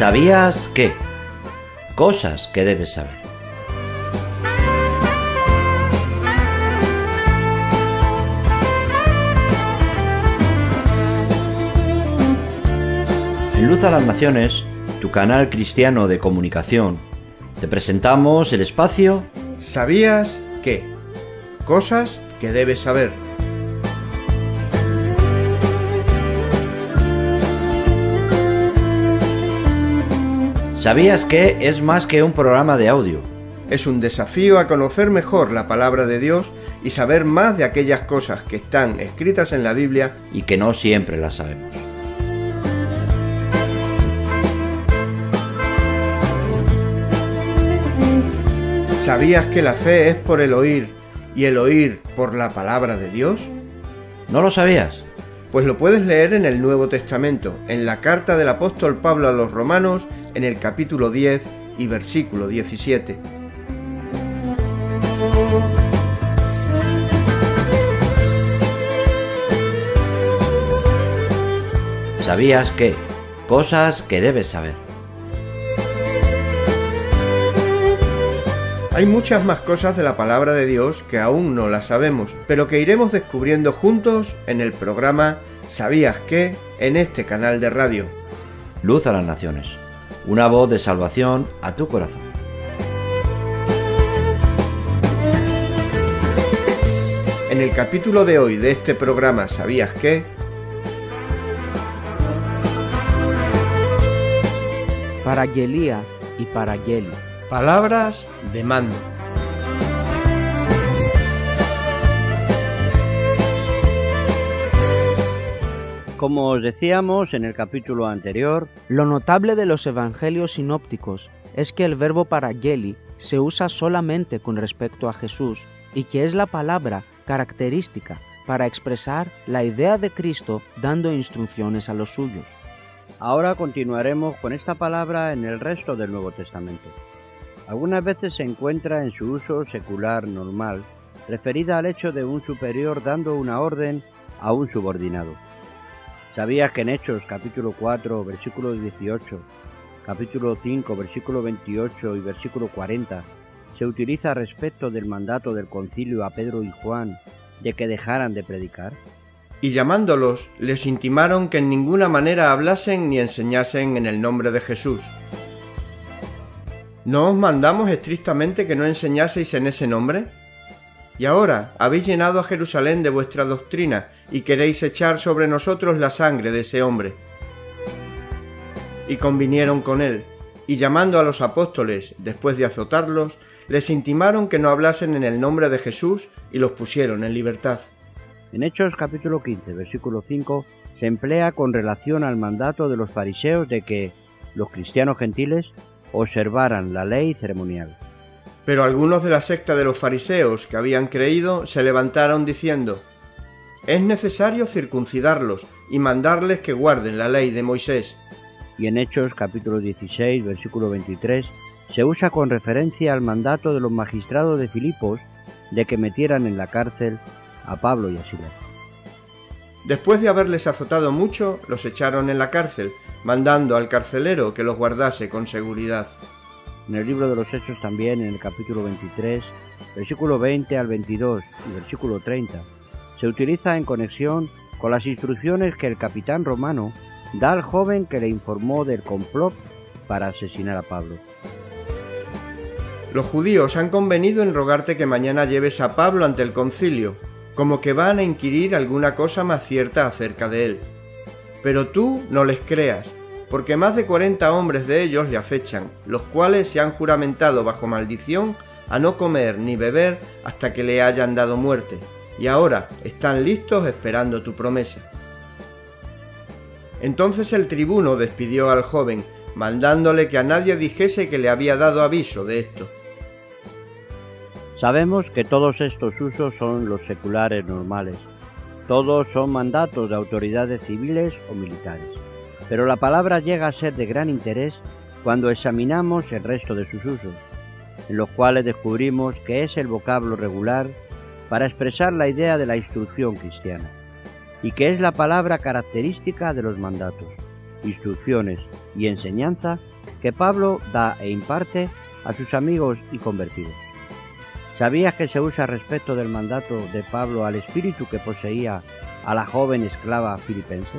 ¿Sabías qué? Cosas que debes saber. En Luz a las Naciones, tu canal cristiano de comunicación, te presentamos el espacio ¿Sabías qué? Cosas que debes saber. ¿Sabías que es más que un programa de audio? Es un desafío a conocer mejor la palabra de Dios y saber más de aquellas cosas que están escritas en la Biblia y que no siempre las sabemos. ¿Sabías que la fe es por el oír y el oír por la palabra de Dios? ¿No lo sabías? Pues lo puedes leer en el Nuevo Testamento, en la carta del apóstol Pablo a los Romanos, en el capítulo 10 y versículo 17. ¿Sabías qué? Cosas que debes saber. Hay muchas más cosas de la palabra de Dios que aún no las sabemos, pero que iremos descubriendo juntos en el programa ¿Sabías qué? En este canal de radio. Luz a las Naciones, una voz de salvación a tu corazón. En el capítulo de hoy de este programa ¿Sabías qué? Paraggelía y paraggeli. Palabras de mando. Como os decíamos en el capítulo anterior, lo notable de los evangelios sinópticos es que el verbo paraggeli se usa solamente con respecto a Jesús y que es la palabra característica para expresar la idea de Cristo dando instrucciones a los suyos. Ahora continuaremos con esta palabra en el resto del Nuevo Testamento. Algunas veces se encuentra en su uso secular normal, referida al hecho de un superior dando una orden a un subordinado. ¿Sabías que en Hechos capítulo 4, versículo 18, capítulo 5, versículo 28 y versículo 40, se utiliza respecto del mandato del concilio a Pedro y Juan de que dejaran de predicar? Y llamándolos, les intimaron que en ninguna manera hablasen ni enseñasen en el nombre de Jesús. ¿No os mandamos estrictamente que no enseñaseis en ese nombre? Y ahora habéis llenado a Jerusalén de vuestra doctrina y queréis echar sobre nosotros la sangre de ese hombre. Y convinieron con él, y llamando a los apóstoles, después de azotarlos, les intimaron que no hablasen en el nombre de Jesús y los pusieron en libertad. En Hechos capítulo 15, versículo 5, se emplea con relación al mandato de los fariseos de que los cristianos gentiles observaran la ley ceremonial. Pero algunos de la secta de los fariseos que habían creído se levantaron diciendo: «Es necesario circuncidarlos y mandarles que guarden la ley de Moisés». Y en Hechos capítulo 16, versículo 23, se usa con referencia al mandato de los magistrados de Filipos de que metieran en la cárcel a Pablo y a Silas. Después de haberles azotado mucho, los echaron en la cárcel, mandando al carcelero que los guardase con seguridad. En el libro de los Hechos también, en el capítulo 23, versículo 20 al 22 y versículo 30, se utiliza en conexión con las instrucciones que el capitán romano da al joven que le informó del complot para asesinar a Pablo. Los judíos han convenido en rogarte que mañana lleves a Pablo ante el concilio, como que van a inquirir alguna cosa más cierta acerca de él. Pero tú no les creas, porque más de 40 hombres de ellos le acechan, los cuales se han juramentado bajo maldición a no comer ni beber hasta que le hayan dado muerte, y ahora están listos esperando tu promesa. Entonces el tribuno despidió al joven, mandándole que a nadie dijese que le había dado aviso de esto. Sabemos que todos estos usos son los seculares normales. Todos son mandatos de autoridades civiles o militares. Pero la palabra llega a ser de gran interés cuando examinamos el resto de sus usos, en los cuales descubrimos que es el vocablo regular para expresar la idea de la instrucción cristiana, y que es la palabra característica de los mandatos, instrucciones y enseñanza que Pablo da e imparte a sus amigos y convertidos. ¿Sabías que se usa respecto del mandato de Pablo al espíritu que poseía a la joven esclava filipense?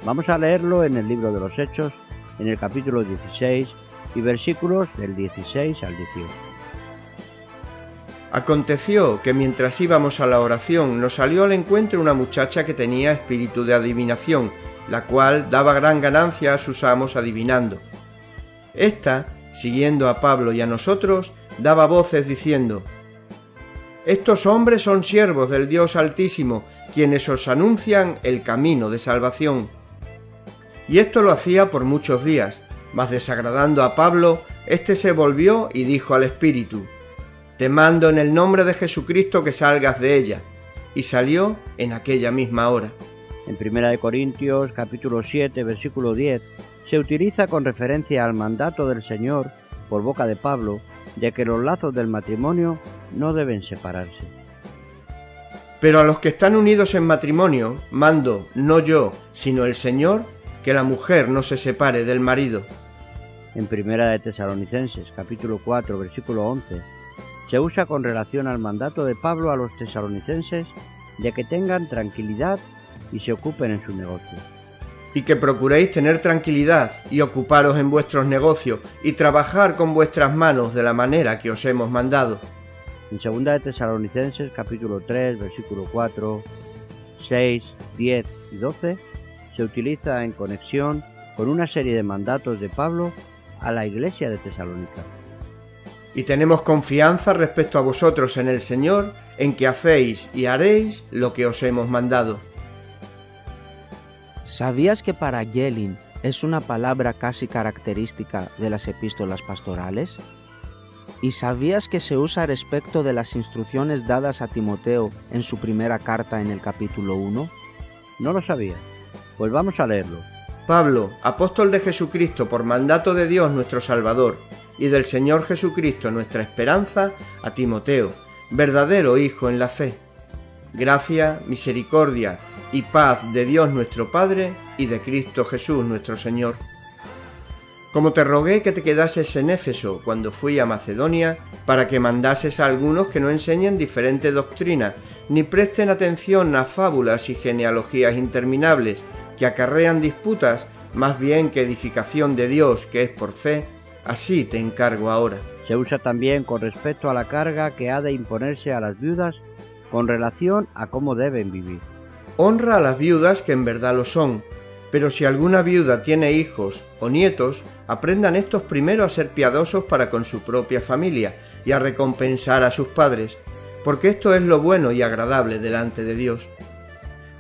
Vamos a leerlo en el libro de los Hechos, en el capítulo 16 y versículos del 16 al 18. Aconteció que mientras íbamos a la oración nos salió al encuentro una muchacha que tenía espíritu de adivinación, la cual daba gran ganancia a sus amos adivinando. Esta, siguiendo a Pablo y a nosotros, daba voces diciendo: Estos hombres son siervos del Dios Altísimo, quienes os anuncian el camino de salvación. Y esto lo hacía por muchos días, mas desagradando a Pablo, éste se volvió y dijo al espíritu: Te mando en el nombre de Jesucristo que salgas de ella. Y salió en aquella misma hora. En 1 Corintios capítulo 7, versículo 10, se utiliza con referencia al mandato del Señor, por boca de Pablo, de que los lazos del matrimonio no deben separarse. Pero a los que están unidos en matrimonio, mando, no yo, sino el Señor, que la mujer no se separe del marido. En 1 Tesalonicenses capítulo 4, versículo 11, se usa con relación al mandato de Pablo a los tesalonicenses de que tengan tranquilidad y se ocupen en sus negocios. Y que procuréis tener tranquilidad y ocuparos en vuestros negocios y trabajar con vuestras manos de la manera que os hemos mandado. En 2 Tesalonicenses capítulo 3, versículo 4, 6, 10 y 12 se utiliza en conexión con una serie de mandatos de Pablo a la iglesia de Tesalónica. Y tenemos confianza respecto a vosotros en el Señor, en que hacéis y haréis lo que os hemos mandado. ¿Sabías que paraggelin es una palabra casi característica de las epístolas pastorales? ¿Y sabías que se usa respecto de las instrucciones dadas a Timoteo en su primera carta en el capítulo 1? No lo sabía. Pues vamos a leerlo. Pablo, apóstol de Jesucristo por mandato de Dios nuestro Salvador, y del Señor Jesucristo nuestra esperanza, a Timoteo, verdadero hijo en la fe. Gracia, misericordia y paz de Dios nuestro Padre y de Cristo Jesús nuestro Señor. Como te rogué que te quedases en Éfeso cuando fui a Macedonia, para que mandases a algunos que no enseñen diferente doctrina, ni presten atención a fábulas y genealogías interminables, que acarrean disputas, más bien que edificación de Dios, que es por fe, así te encargo ahora. Se usa también con respecto a la carga que ha de imponerse a las viudas con relación a cómo deben vivir. Honra a las viudas que en verdad lo son, pero si alguna viuda tiene hijos o nietos, aprendan estos primero a ser piadosos para con su propia familia y a recompensar a sus padres, porque esto es lo bueno y agradable delante de Dios.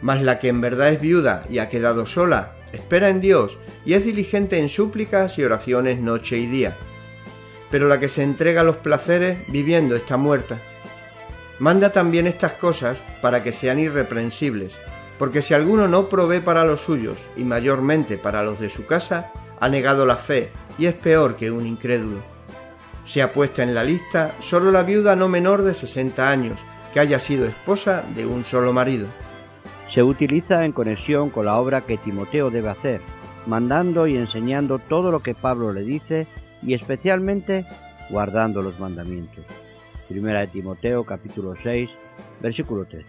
Mas la que en verdad es viuda y ha quedado sola, espera en Dios y es diligente en súplicas y oraciones noche y día. Pero la que se entrega a los placeres viviendo está muerta. Manda también estas cosas para que sean irreprensibles, porque si alguno no provee para los suyos y mayormente para los de su casa, ha negado la fe y es peor que un incrédulo. Sea puesta en la lista solo la viuda no menor de 60 años, que haya sido esposa de un solo marido. Se utiliza en conexión con la obra que Timoteo debe hacer, mandando y enseñando todo lo que Pablo le dice y especialmente guardando los mandamientos. 1 Timoteo capítulo 6, versículo 3.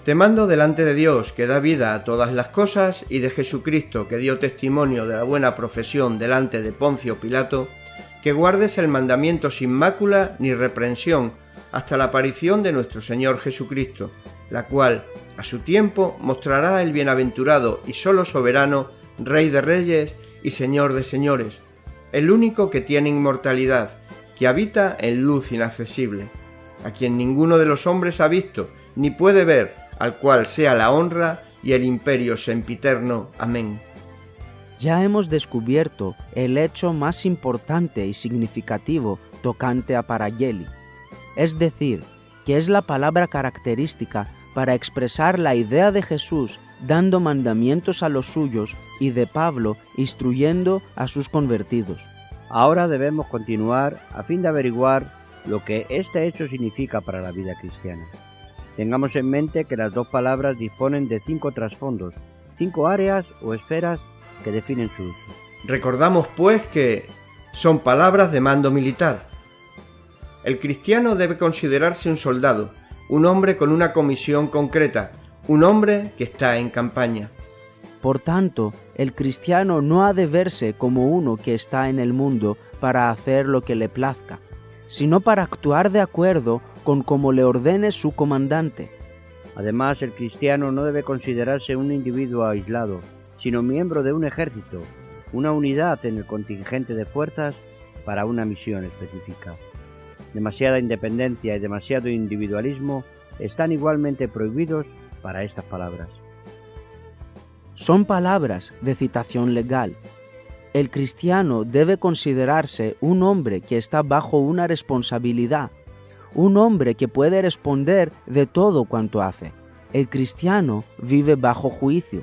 Te mando delante de Dios, que da vida a todas las cosas, y de Jesucristo, que dio testimonio de la buena profesión delante de Poncio Pilato, que guardes el mandamiento sin mácula ni reprensión, hasta la aparición de nuestro Señor Jesucristo, la cual, a su tiempo, mostrará el bienaventurado y solo soberano, Rey de reyes y Señor de señores, el único que tiene inmortalidad, que habita en luz inaccesible, a quien ninguno de los hombres ha visto, ni puede ver, al cual sea la honra y el imperio sempiterno. Amén. Ya hemos descubierto el hecho más importante y significativo tocante a paraggelin, es decir, que es la palabra característica para expresar la idea de Jesús dando mandamientos a los suyos y de Pablo instruyendo a sus convertidos. Ahora debemos continuar a fin de averiguar lo que este hecho significa para la vida cristiana. Tengamos en mente que las dos palabras disponen de 5 trasfondos, 5 áreas o esferas que definen su uso. Recordamos, pues, que son palabras de mando militar. El cristiano debe considerarse un soldado, un hombre con una comisión concreta, un hombre que está en campaña. Por tanto, el cristiano no ha de verse como uno que está en el mundo para hacer lo que le plazca, sino para actuar de acuerdo con como le ordene su comandante. Además, el cristiano no debe considerarse un individuo aislado, sino miembro de un ejército, una unidad en el contingente de fuerzas para una misión específica. Demasiada independencia y demasiado individualismo están igualmente prohibidos para estas palabras. Son palabras de citación legal. El cristiano debe considerarse un hombre que está bajo una responsabilidad, un hombre que puede responder de todo cuanto hace. El cristiano vive bajo juicio.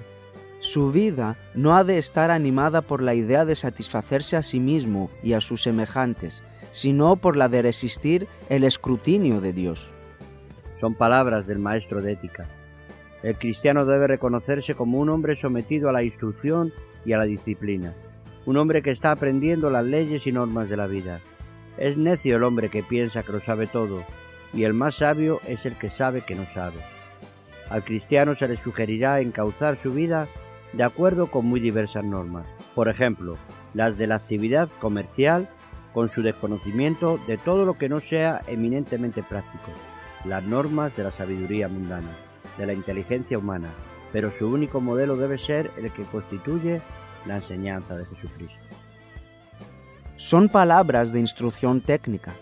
Su vida no ha de estar animada por la idea de satisfacerse a sí mismo y a sus semejantes, sino por la de resistir el escrutinio de Dios. Son palabras del maestro de ética. El cristiano debe reconocerse como un hombre sometido a la instrucción y a la disciplina, un hombre que está aprendiendo las leyes y normas de la vida. Es necio el hombre que piensa que lo sabe todo, y el más sabio es el que sabe que no sabe. Al cristiano se le sugerirá encauzar su vida de acuerdo con muy diversas normas, por ejemplo, las de la actividad comercial, con su desconocimiento de todo lo que no sea eminentemente práctico, las normas de la sabiduría mundana, de la inteligencia humana, pero su único modelo debe ser el que constituye la enseñanza de Jesucristo. Son palabras de instrucción técnica.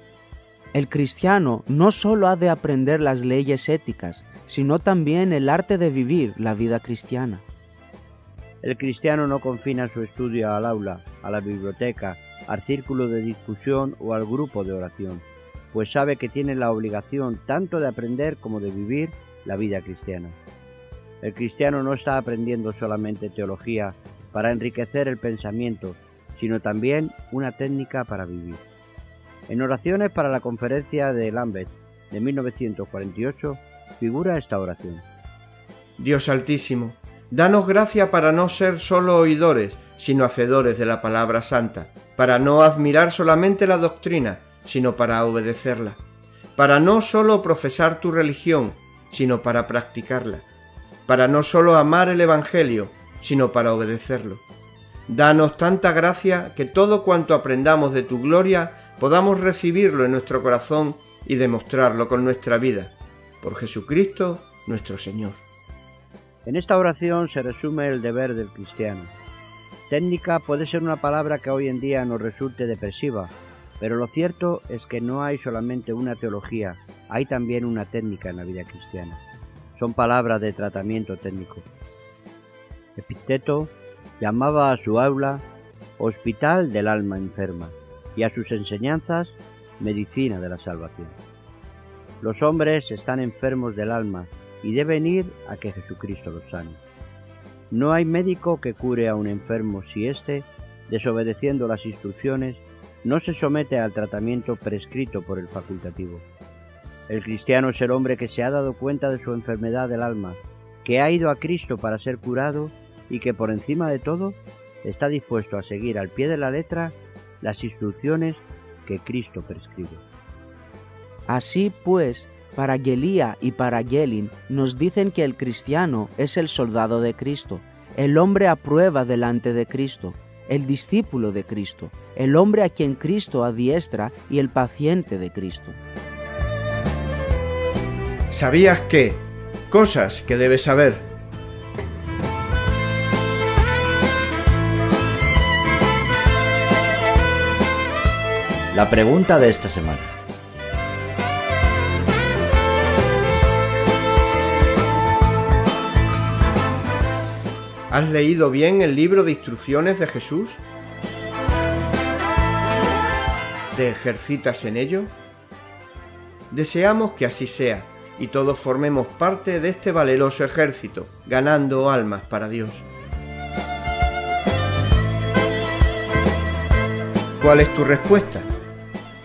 El cristiano no solo ha de aprender las leyes éticas, sino también el arte de vivir la vida cristiana. El cristiano no confina su estudio al aula, a la biblioteca, al círculo de discusión o al grupo de oración, pues sabe que tiene la obligación tanto de aprender como de vivir la vida cristiana. El cristiano no está aprendiendo solamente teología para enriquecer el pensamiento, sino también una técnica para vivir. En Oraciones para la Conferencia de Lambeth de 1948 figura esta oración. Dios Altísimo, danos gracia para no ser solo oidores, sino hacedores de la palabra santa, para no admirar solamente la doctrina, sino para obedecerla, para no solo profesar tu religión, sino para practicarla, para no solo amar el Evangelio, sino para obedecerlo. Danos tanta gracia que todo cuanto aprendamos de tu gloria podamos recibirlo en nuestro corazón y demostrarlo con nuestra vida. Por Jesucristo, nuestro Señor. En esta oración se resume el deber del cristiano. Técnica puede ser una palabra que hoy en día nos resulte depresiva, pero lo cierto es que no hay solamente una teología, hay también una técnica en la vida cristiana. Son palabras de tratamiento técnico. Epicteto llamaba a su aula hospital del alma enferma y a sus enseñanzas medicina de la salvación. Los hombres están enfermos del alma y deben ir a que Jesucristo los sane. No hay médico que cure a un enfermo si éste, desobedeciendo las instrucciones, no se somete al tratamiento prescrito por el facultativo. El cristiano es el hombre que se ha dado cuenta de su enfermedad del alma, que ha ido a Cristo para ser curado y que por encima de todo está dispuesto a seguir al pie de la letra las instrucciones que Cristo prescribe. Así pues, para Gelía y para Gelin nos dicen que el cristiano es el soldado de Cristo, el hombre a prueba delante de Cristo, el discípulo de Cristo, el hombre a quien Cristo adiestra y el paciente de Cristo. ¿Sabías qué? Cosas que debes saber. La pregunta de esta semana. ¿Has leído bien el libro de instrucciones de Jesús? ¿Te ejercitas en ello? Deseamos que así sea y todos formemos parte de este valeroso ejército, ganando almas para Dios. ¿Cuál es tu respuesta?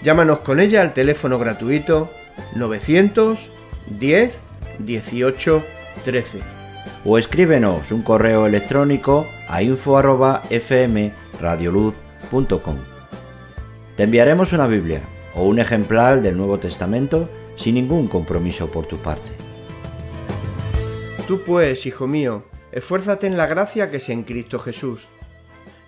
Llámanos con ella al teléfono gratuito 910 18 13. O escríbenos un correo electrónico a info@fm-radio.es. radioluz.com. Te enviaremos una Biblia o un ejemplar del Nuevo Testamento sin ningún compromiso por tu parte. Tú pues, hijo mío, esfuérzate en la gracia que es en Cristo Jesús.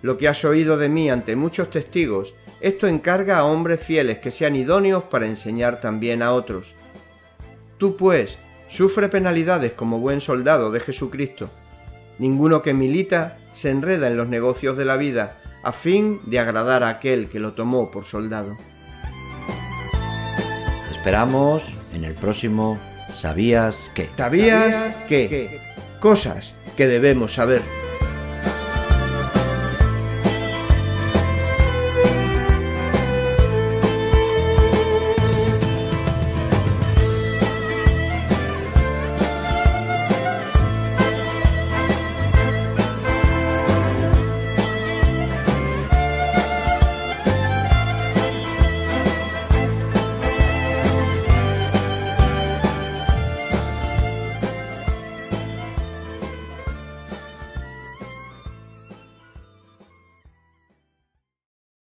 Lo que has oído de mí ante muchos testigos, esto encarga a hombres fieles que sean idóneos para enseñar también a otros. Tú pues, sufre penalidades como buen soldado de Jesucristo. Ninguno que milita se enreda en los negocios de la vida a fin de agradar a aquel que lo tomó por soldado. Te esperamos en el próximo ¿Sabías qué? ¿Sabías qué? Cosas que debemos saber.